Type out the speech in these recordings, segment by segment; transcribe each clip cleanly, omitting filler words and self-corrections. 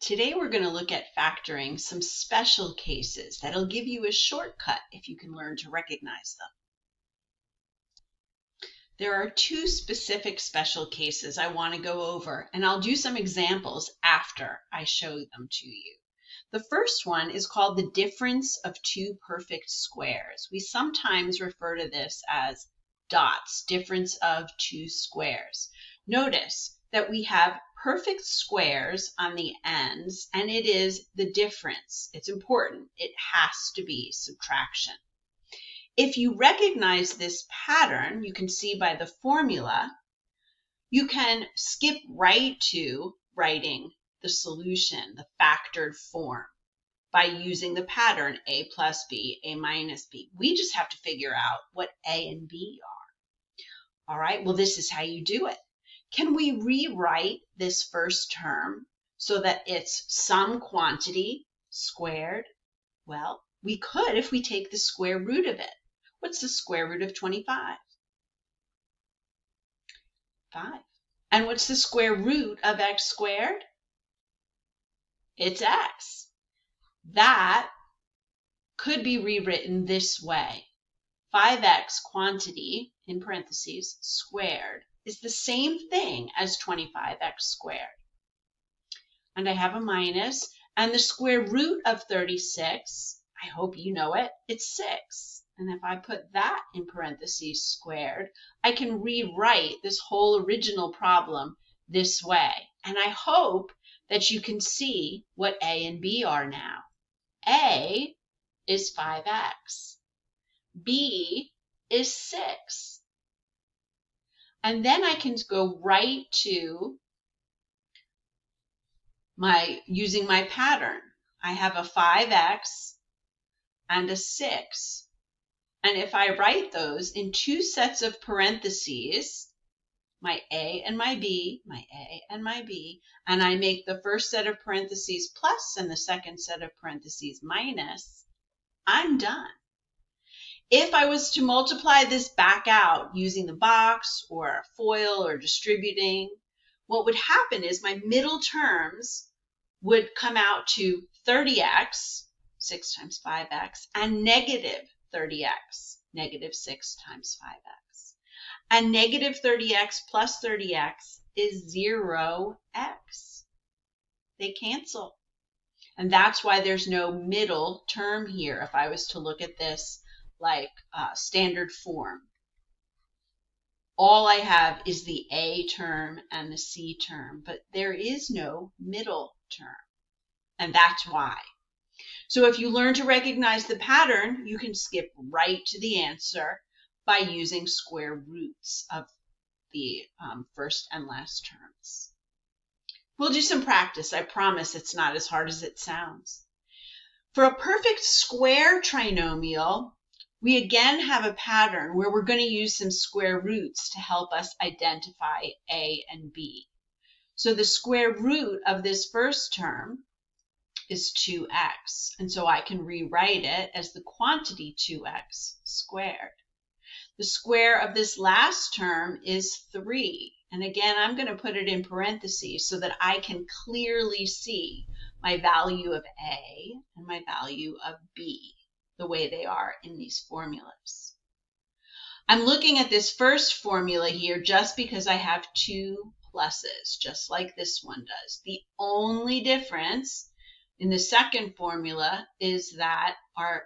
Today we're going to look at factoring some special cases that'll give you a shortcut if you can learn to recognize them. There are two specific special cases I want to go over, and I'll do some examples after I show them to you. The first one is called the difference of two perfect squares. We sometimes refer to this as dots, difference of two squares. Notice that we have perfect squares on the ends, and it is the difference. It's important. It has to be subtraction. If you recognize this pattern, you can see by the formula, you can skip right to writing the solution, the factored form, by using the pattern a plus b, a minus b. We just have to figure out what a and b are. All right, well, this is how you do it. Can we rewrite this first term so that it's some quantity squared? Well, we could if we take the square root of it. What's the square root of 25? 5. And what's the square root of x squared? It's x. That could be rewritten this way. 5x quantity, in parentheses, squared, is the same thing as 25x squared. And I have a minus, and the square root of 36, I hope you know it, it's 6. And if I put that in parentheses squared, I can rewrite this whole original problem this way. And I hope that you can see what a and b are now. A is 5x. B is 6. And then I can go right to using my pattern. I have a 5x and a 6. And if I write those in two sets of parentheses, my a and my b, my a and my b, and I make the first set of parentheses plus and the second set of parentheses minus, I'm done. If I was to multiply this back out using the box or FOIL or distributing, what would happen is my middle terms would come out to 30x, 6 times 5x, and negative 30x, negative 6 times 5x. And negative 30x plus 30x is 0x. They cancel. And that's why there's no middle term here if I was to look at this like standard form. All I have is the A term and the C term, but there is no middle term. And that's why. So if you learn to recognize the pattern, you can skip right to the answer by using square roots of the first and last terms. We'll do some practice. I promise it's not as hard as it sounds. For a perfect square trinomial, we again have a pattern where we're going to use some square roots to help us identify a and b. So the square root of this first term is 2x, and so I can rewrite it as the quantity 2x squared. The square of this last term is 3, and again I'm going to put it in parentheses so that I can clearly see my value of a and my value of b the way they are in these formulas. I'm looking at this first formula here just because I have two pluses, just like this one does. The only difference in the second formula is that our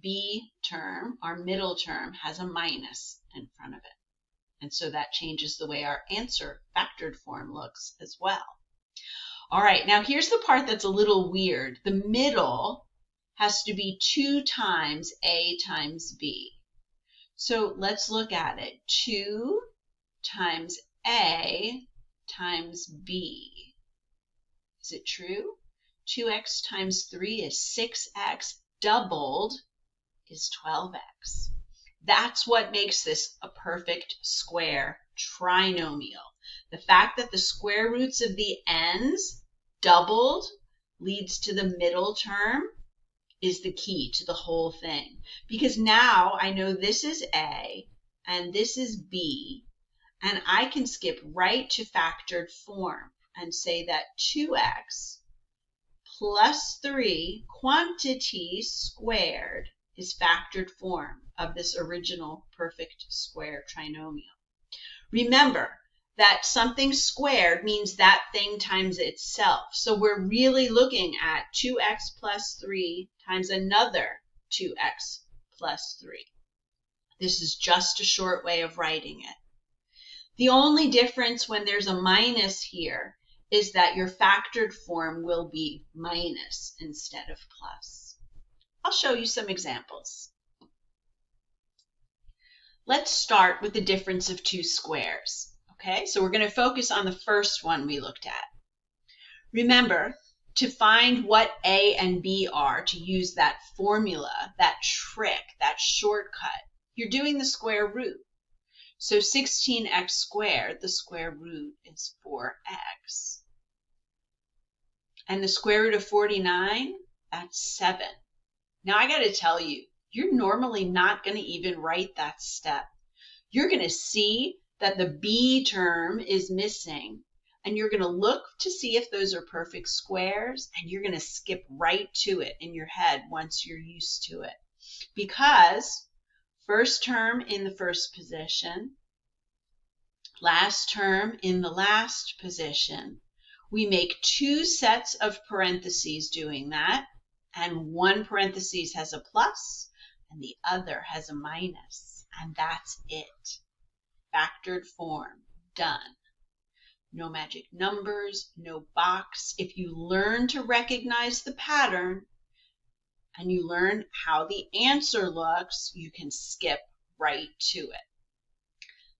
b term, our middle term, has a minus in front of it. And so that changes the way our answer factored form looks as well. All right, now here's the part that's a little weird. The middle has to be 2 times a times b. So let's look at it. 2 times a times b. Is it true? 2x times 3 is 6x. Doubled is 12x. That's what makes this a perfect square trinomial. The fact that the square roots of the ends doubled leads to the middle term is the key to the whole thing. Because now I know this is A and this is B, and I can skip right to factored form. and say that 2x plus 3 quantity squared is factored form of this original perfect square trinomial. Remember that something squared means that thing times itself. So we're really looking at 2x plus 3 times another 2x plus 3. This is just a short way of writing it. The only difference when there's a minus here is that your factored form will be minus instead of plus. I'll show you some examples. Let's start with the difference of two squares. Okay, so we're going to focus on the first one we looked at. Remember, to find what A and B are, to use that formula, that trick, that shortcut, you're doing the square root. So 16x squared, the square root is 4x. And the square root of 49, that's 7. Now I got to tell you, you're normally not going to even write that step. You're going to see that the B term is missing, and you're going to look to see if those are perfect squares, and you're going to skip right to it in your head once you're used to it. Because first term in the first position, last term in the last position, we make two sets of parentheses doing that, and one parentheses has a plus and the other has a minus, and that's it. Factored form, done. No magic numbers, no box. If you learn to recognize the pattern and you learn how the answer looks, you can skip right to it.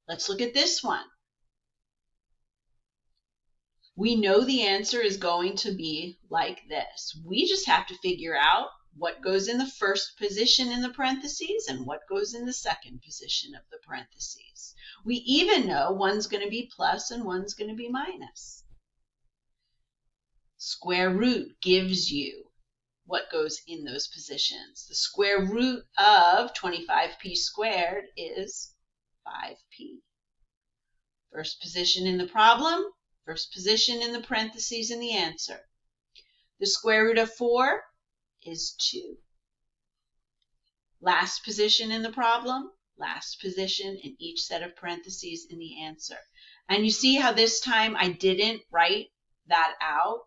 Let's look at this one. We know the answer is going to be like this. We just have to figure out what goes in the first position in the parentheses and what goes in the second position of the parentheses. We even know one's going to be plus and one's going to be minus. Square root gives you what goes in those positions. The square root of 25p squared is 5p. First position in the problem, first position in the parentheses in the answer. The square root of 4 is 2. Last position in the problem, last position in each set of parentheses in the answer. And you see how this time I didn't write that out?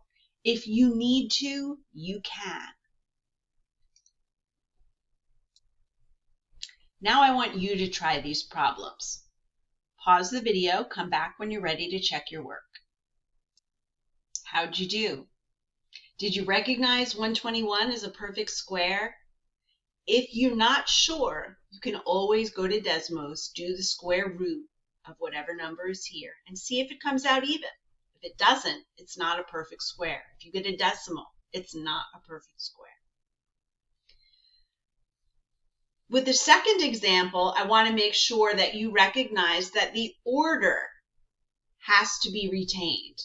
If you need to, you can. Now I want you to try these problems. Pause the video, come back when you're ready to check your work. How'd you do? Did you recognize 121 as a perfect square? If you're not sure, you can always go to Desmos, do the square root of whatever number is here, and see if it comes out even. If it doesn't, it's not a perfect square. If you get a decimal, it's not a perfect square. With the second example, I want to make sure that you recognize that the order has to be retained.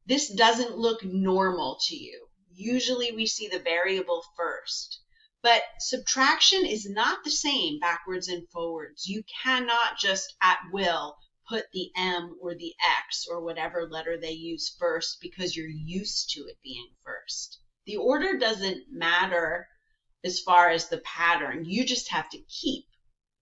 This doesn't look normal to you. Usually we see the variable first, but subtraction is not the same backwards and forwards. You cannot just at will put the M or the X or whatever letter they use first because you're used to it being first. The order doesn't matter as far as the pattern. You just have to keep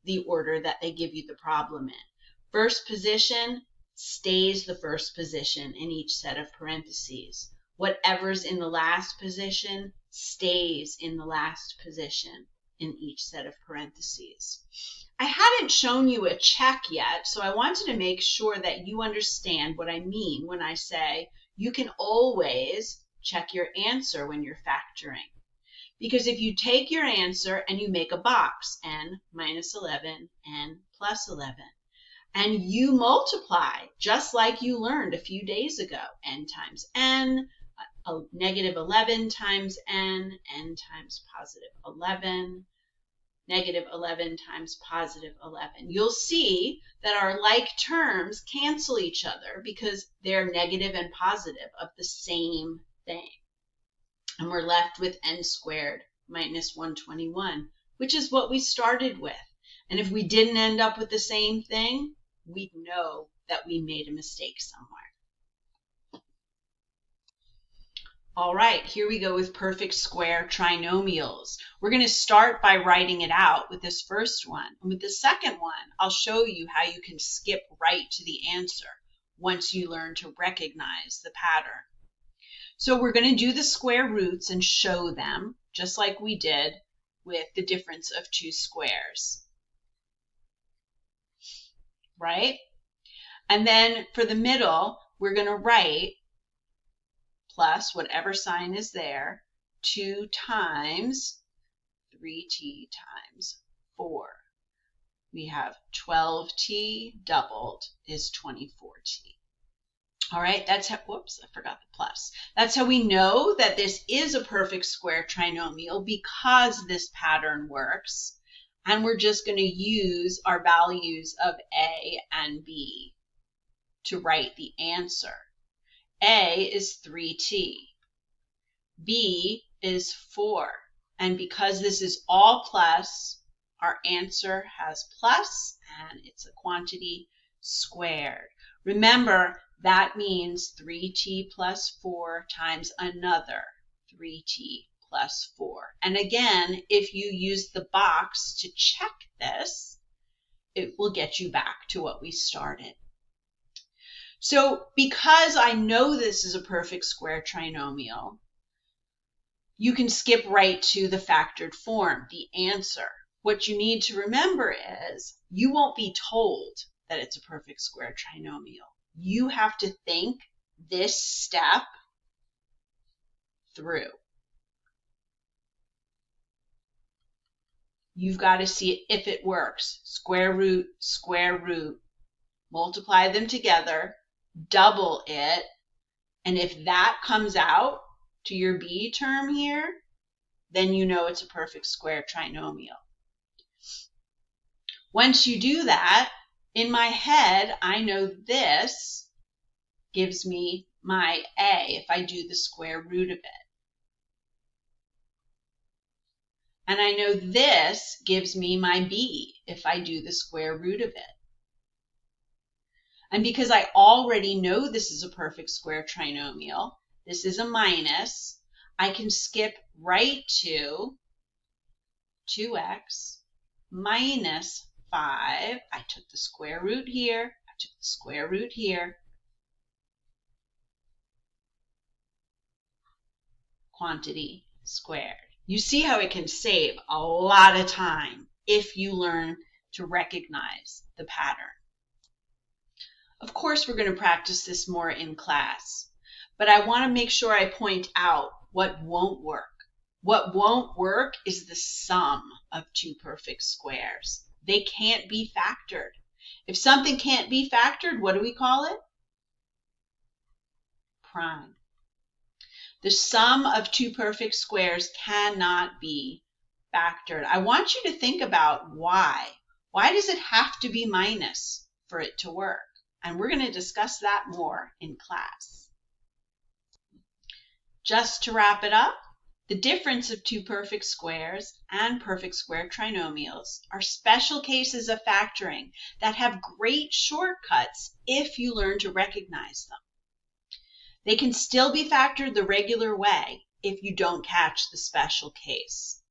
the order that they give you the problem in. First position stays the first position in each set of parentheses. Whatever's in the last position stays in the last position in each set of parentheses. I hadn't shown you a check yet, so I wanted to make sure that you understand what I mean when I say you can always check your answer when you're factoring. Because if you take your answer and you make a box, n minus 11, n plus 11, and you multiply just like you learned a few days ago, n times n, negative 11 times n times positive 11, negative 11 times positive 11. You'll see that our like terms cancel each other because they're negative and positive of the same thing. And we're left with n squared minus 121, which is what we started with. And if we didn't end up with the same thing, we'd know that we made a mistake somewhere. All right, here we go with perfect square trinomials. We're going to start by writing it out with this first one. And with the second one, I'll show you how you can skip right to the answer once you learn to recognize the pattern. So we're going to do the square roots and show them, just like we did with the difference of two squares. Right? And then for the middle, we're going to write plus whatever sign is there, 2 times 3t times 4. We have 12t doubled is 24t. All right, that's how, whoops, I forgot the plus. That's how we know that this is a perfect square trinomial, because this pattern works. And we're just going to use our values of a and b to write the answer. A is 3t, B is 4, and because this is all plus, our answer has plus, and it's a quantity squared. Remember, that means 3t plus 4 times another 3t plus 4. And again, if you use the box to check this, it will get you back to what we started. So because I know this is a perfect square trinomial, you can skip right to the factored form, the answer. What you need to remember is you won't be told that it's a perfect square trinomial. You have to think this step through. You've got to see if it works. Square root, multiply them together, double it, and if that comes out to your B term here, then you know it's a perfect square trinomial. Once you do that, in my head, I know this gives me my A if I do the square root of it. And I know this gives me my B if I do the square root of it. And because I already know this is a perfect square trinomial, this is a minus, I can skip right to 2x minus 5. I took the square root here, I took the square root here. Quantity squared. You see how it can save a lot of time if you learn to recognize the pattern. Of course, we're going to practice this more in class, but I want to make sure I point out what won't work. What won't work is the sum of two perfect squares. They can't be factored. If something can't be factored, what do we call it? Prime. The sum of two perfect squares cannot be factored. I want you to think about why. Why does it have to be minus for it to work? And we're going to discuss that more in class. Just to wrap it up, the difference of two perfect squares and perfect square trinomials are special cases of factoring that have great shortcuts if you learn to recognize them. They can still be factored the regular way if you don't catch the special case.